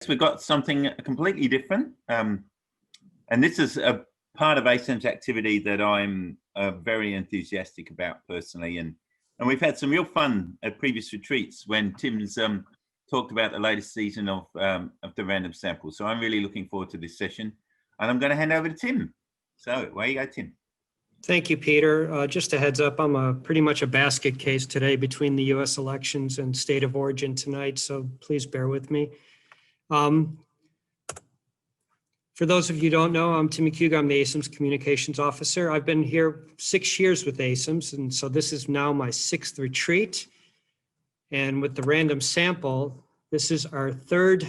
We've got something completely different. And this is a part of ACEMS activity that I'm very enthusiastic about personally. And we've had some real fun at previous retreats when Tim's talked about the latest season of the random sample. So I'm really looking forward to this session. And I'm going to hand over to Tim. So away you go, Tim. Thank you, Peter. Just a heads up, I'm pretty much a basket case today between the U.S. elections and state of origin tonight, so please bear with me. For those of you who don't know, I'm Tim Macuga. I'm the ACEMS Communications Officer. I've been here 6 years with ACEMS, and so this is now my 6th retreat. And with the random sample, this is our 3rd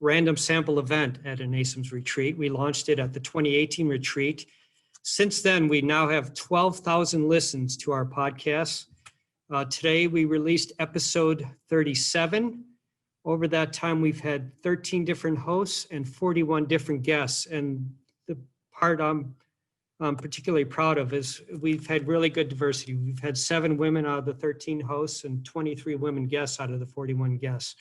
random sample event at an ACEMS retreat. We launched it at the 2018 retreat. Since then, we now have 12,000 listens to our podcasts. Today, we released episode 37. Over that time, we've had 13 different hosts and 41 different guests. And the part I'm particularly proud of is we've had really good diversity. We've had 7 women out of the 13 hosts and 23 women guests out of the 41 guests.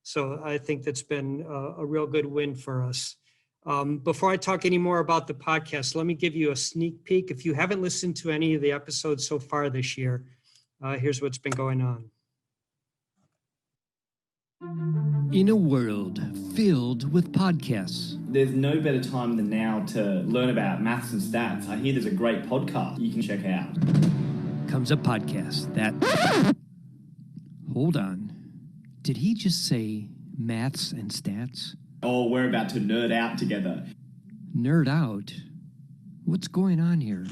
So I think that's been a real good win for us. Before I talk any more about the podcast, let me give you a sneak peek. If you haven't listened to any of the episodes so far this year, here's what's been going on. In a world filled with podcasts, there's no better time than now to learn about maths and stats. I hear there's a great podcast you can check out. Comes a podcast that... Hold on. Did he just say maths and stats? Oh, we're about to nerd out together. Nerd out? What's going on here?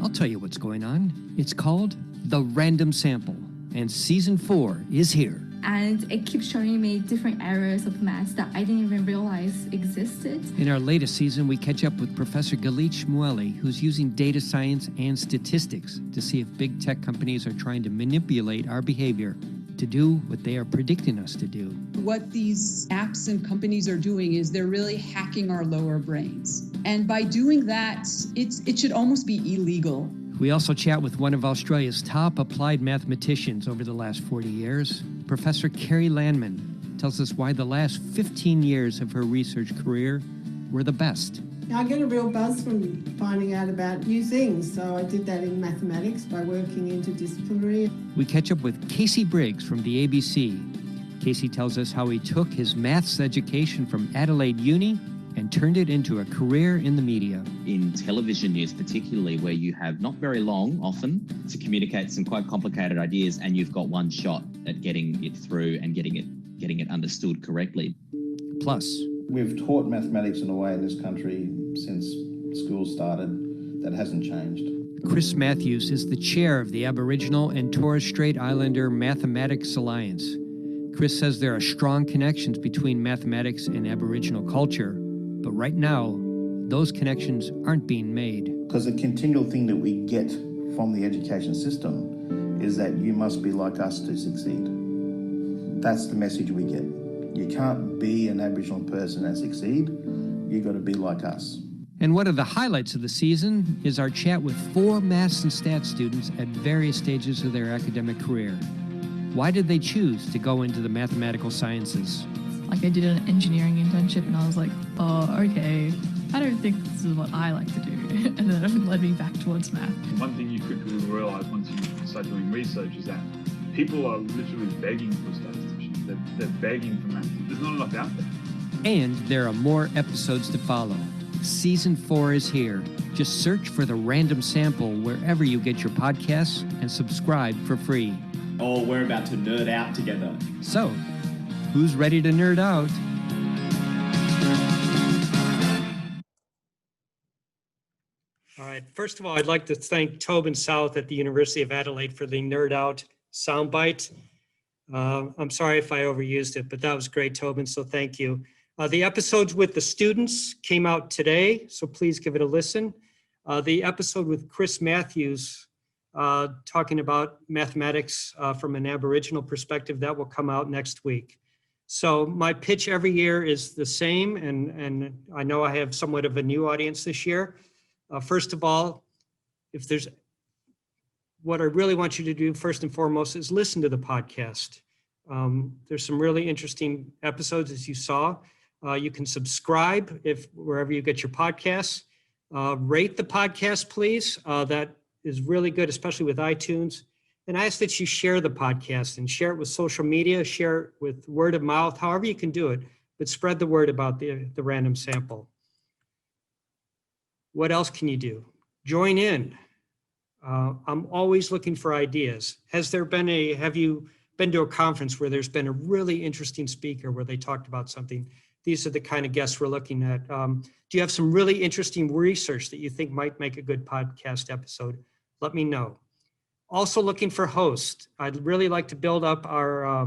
I'll tell you what's going on. It's called The Random Sample, and Season 4 is here. And it keeps showing me different areas of maths that I didn't even realize existed. In our latest season, we catch up with Professor Galit Shmueli, who's using data science and statistics to see if big tech companies are trying to manipulate our behavior to do what they are predicting us to do. What these apps and companies are doing is they're really hacking our lower brains. And by doing that, it should almost be illegal. We also chat with one of Australia's top applied mathematicians over the last 40 years. Professor Carrie Landman tells us why the last 15 years of her research career were the best. I get a real buzz from finding out about new things, so I did that in mathematics by working interdisciplinary. We catch up with Casey Briggs from the ABC. Casey tells us how he took his maths education from Adelaide Uni and turned it into a career in the media. In television news particularly, where you have not very long often to communicate some quite complicated ideas, and you've got one shot at getting it through and getting it understood correctly. Plus, we've taught mathematics in a way in this country since school started that hasn't changed. Chris Matthews is the chair of the Aboriginal and Torres Strait Islander Mathematics Alliance. Chris says there are strong connections between mathematics and Aboriginal culture, but right now, those connections aren't being made. Because the continual thing that we get from the education system is that you must be like us to succeed. That's the message we get. You can't be an Aboriginal person and succeed. You've got to be like us. And one of the highlights of the season is our chat with 4 maths and stats students at various stages of their academic career. Why did they choose to go into the mathematical sciences? Like I did an engineering internship and I was like, oh, okay, I don't think this is what I like to do. And then it led me back towards math. One thing you quickly realize once you start doing research is that people are literally begging for statisticians. They're begging for maths. There's not enough out there. And there are more episodes to follow. Season 4 is here. Just search for The Random Sample wherever you get your podcasts and subscribe for free. Oh, we're about to nerd out together. So, who's ready to nerd out? All right, first of all, I'd like to thank Tobin South at the University of Adelaide for the Nerd Out soundbite. I'm sorry if I overused it, but that was great, Tobin, so thank you. The episodes with the students came out today, so please give it a listen. The episode with Chris Matthews talking about mathematics from an Aboriginal perspective, that will come out next week. So my pitch every year is the same, and I know I have somewhat of a new audience this year. First of all, what I really want you to do first and foremost is listen to the podcast. There's some really interesting episodes, as you saw. You can subscribe wherever you get your podcasts. Rate the podcast, please. That is really good, especially with iTunes. And I ask that you share the podcast and share it with social media, share it with word of mouth, however you can do it, but spread the word about the random sample. What else can you do? Join in. I'm always looking for ideas. Have you been to a conference where there's been a really interesting speaker where they talked about something? These are the kind of guests we're looking at. Do you have some really interesting research that you think might make a good podcast episode? Let me know. Also looking for hosts. I'd really like to build up our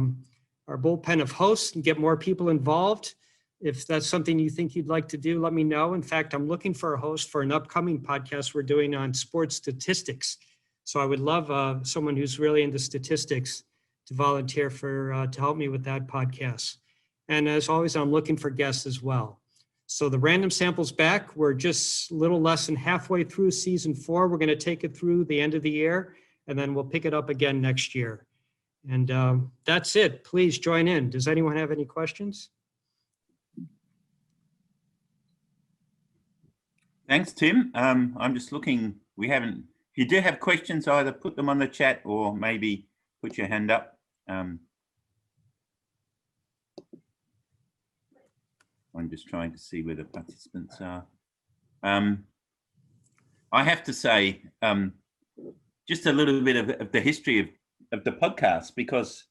bullpen of hosts and get more people involved. If that's something you think you'd like to do, let me know. In fact, I'm looking for a host for an upcoming podcast we're doing on sports statistics. So I would love someone who's really into statistics to volunteer to help me with that podcast. And as always, I'm looking for guests as well. So the random sample's back. We're just a little less than halfway through season 4. We're going to take it through the end of the year, and then we'll pick it up again next year. And that's it. Please join in. Does anyone have any questions? Thanks, Tim. I'm just looking. If you do have questions, either put them on the chat or maybe put your hand up. I'm just trying to see where the participants are. I have to say, just a little bit of the history of the podcast, because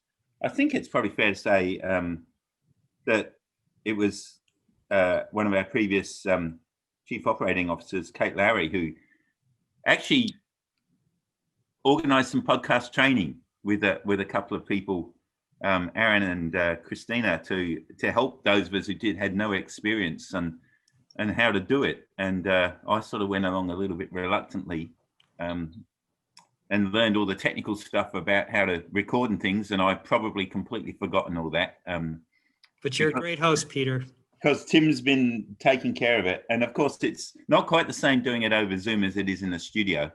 I think it's probably fair to say that it was one of our previous chief operating officers, Kate Lowry, who actually organized some podcast training with a couple of people, Aaron and Christina, to help those of us who had no experience and how to do it. And I sort of went along a little bit reluctantly and learned all the technical stuff about how to record and things, and I've probably completely forgotten all that. But you're a great host, Peter. Because Tim's been taking care of it. And of course, it's not quite the same doing it over Zoom as it is in the studio.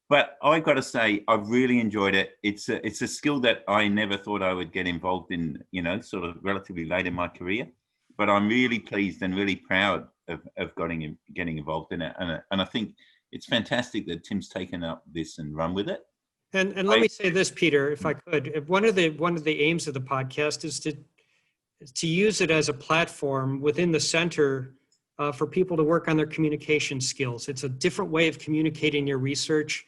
But I've got to say, I've really enjoyed it. It's a skill that I never thought I would get involved in, sort of relatively late in my career. But I'm really pleased and really proud of getting involved in it. And I think it's fantastic that Tim's taken up this and run with it. And let me say this, Peter, if I could. One of the aims of the podcast is to use it as a platform within the center for people to work on their communication skills. It's a different way of communicating your research.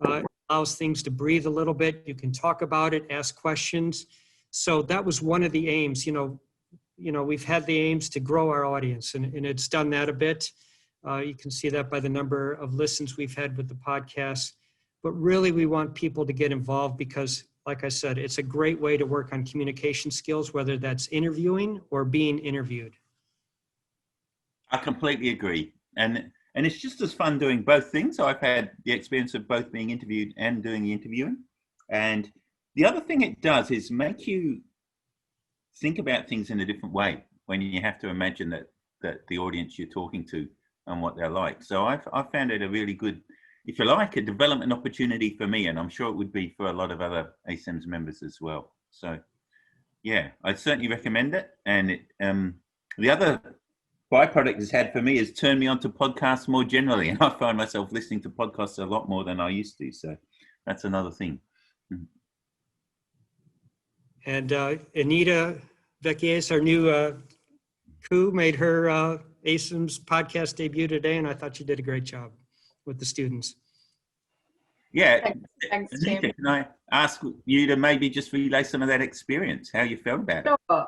It allows things to breathe a little bit. You can talk about it, ask questions. So that was one of the aims. We've had the aims to grow our audience, and it's done that a bit. You can see that by the number of listens we've had with the podcast. But really, we want people to get involved because, like I said, it's a great way to work on communication skills, whether that's interviewing or being interviewed. I completely agree. And it's just as fun doing both things. I've had the experience of both being interviewed and doing the interviewing. And the other thing it does is make you think about things in a different way when you have to imagine that the audience you're talking to and what they're like. So I've found it a really good, if you like, a development opportunity for me, and I'm sure it would be for a lot of other ACEMS members as well. So yeah, I certainly recommend it. And the other byproduct it's had for me is turned me on to podcasts more generally, and I find myself listening to podcasts a lot more than I used to. So that's another thing. And Anita Vecchies, our new crew, made her ACEMS podcast debut today, and I thought she did a great job with the students. Yeah. Thanks, Anita, Tim. can I ask you to maybe just relay some of that experience, how you felt about it? Sure.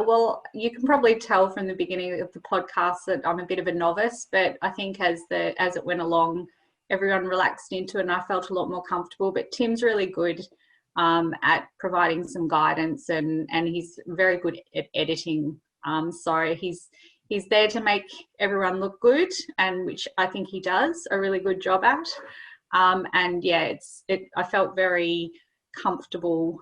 Well, you can probably tell from the beginning of the podcast that I'm a bit of a novice, but I think as it went along, everyone relaxed into it and I felt a lot more comfortable. But Tim's really good at providing some guidance, and he's very good at editing. So he's there to make everyone look good, and which I think he does a really good job at. And yeah, I felt very comfortable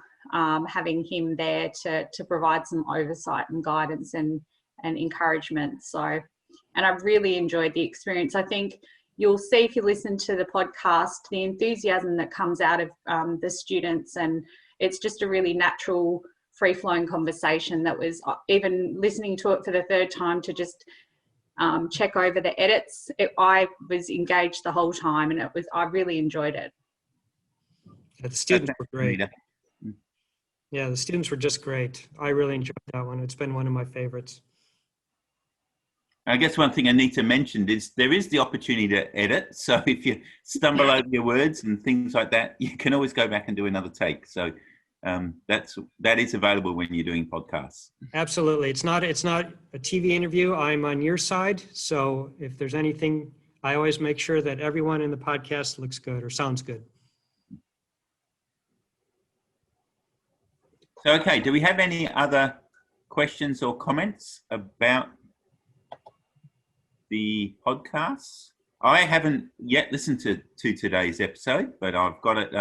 having him there to provide some oversight and guidance and encouragement. So, and I've really enjoyed the experience. I think you'll see if you listen to the podcast, the enthusiasm that comes out of the students, and it's just a really natural free-flowing conversation that was, even listening to it for the third time to just check over the edits. I was engaged the whole time, and I really enjoyed it. Yeah, the students were great. Yeah, the students were just great. I really enjoyed that one. It's been one of my favorites. I guess one thing I need to mention is there is the opportunity to edit. So if you stumble over your words and things like that, you can always go back and do another take. So that is available when you're doing podcasts. Absolutely. It's not a TV interview. I'm on your side. So if there's anything, I always make sure that everyone in the podcast looks good or sounds good. So, okay, do we have any other questions or comments about the podcasts? I haven't yet listened to today's episode, but I've got it.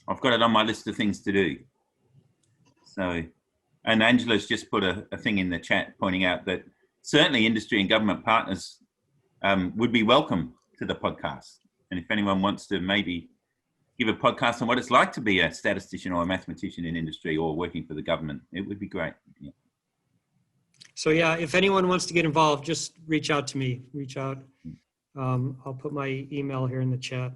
I've got it on my list of things to do. So, and Angela's just put a thing in the chat pointing out that certainly industry and government partners would be welcome to the podcast. And if anyone wants to maybe give a podcast on what it's like to be a statistician or a mathematician in industry or working for the government, it would be great. Yeah. So yeah, if anyone wants to get involved, just reach out to me. Reach out. I'll put my email here in the chat.